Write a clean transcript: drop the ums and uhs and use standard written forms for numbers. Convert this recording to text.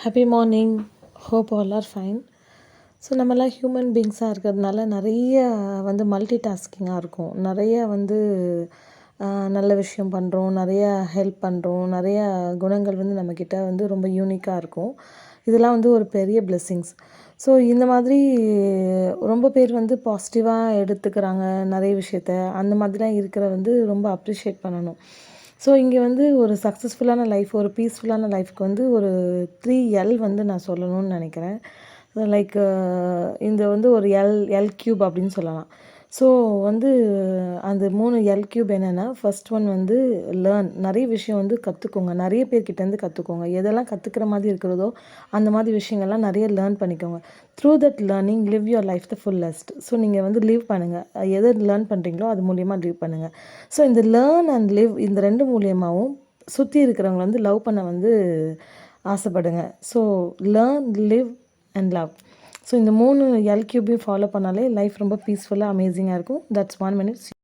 Happy morning. Hope all are fine. So நம்மலாம் human பீயிங்ஸாக இருக்கிறதுனால நிறைய மல்டி டாஸ்கிங்காக இருக்கும். நிறைய நல்ல விஷயம் பண்ணுறோம், நிறைய ஹெல்ப் பண்ணுறோம், நிறைய குணங்கள் நம்மக்கிட்ட ரொம்ப யூனிக்காக இருக்கும். இதெல்லாம் ஒரு பெரிய பிளெஸ்ஸிங்ஸ். ஸோ இந்த மாதிரி ரொம்ப பேர் பாசிட்டிவாக எடுத்துக்கிறாங்க நிறைய விஷயத்த. அந்த மாதிரிலாம் இருக்கிற ரொம்ப அப்ரிஷியேட் பண்ணணும். ஸோ இங்கே ஒரு சக்ஸஸ்ஃபுல்லான லைஃப், ஒரு பீஸ்ஃபுல்லான லைஃப்க்கு ஒரு 3L நான் சொல்லணும்னு நினைக்கிறேன். லைக் இந்த ஒரு எல் கியூப் அப்படின்னு சொல்லலாம். ஸோ அந்த 3 எல் கியூப் என்னென்னா, ஃபர்ஸ்ட் ஒன் லேர்ன். நிறைய விஷயம் கற்றுக்கோங்க. நிறைய பேர்கிட்டேருந்து கற்றுக்கோங்க. எதெல்லாம் கற்றுக்கிற மாதிரி இருக்கிறதோ அந்த மாதிரி விஷயங்கள்லாம் நிறைய லேர்ன் பண்ணிக்கோங்க. Through that learning live your life the fullest. So நீங்கள் லிவ் பண்ணுங்கள். எதை லேர்ன் பண்ணுறீங்களோ அது மூலியமாக லிவ் பண்ணுங்கள். ஸோ இந்த லேர்ன் அண்ட் லிவ், இந்த 2 மூலியமாகவும் சுற்றி இருக்கிறவங்க லவ் பண்ண ஆசைப்படுங்க. So learn, live and love. So இந்த 3 எல் கியூபையும் ஃபாலோ பண்ணாலே லைஃப் ரொம்ப பீஸ்ஃபுல்லாக அமேசிங்காக இருக்கும். That's 1 minute.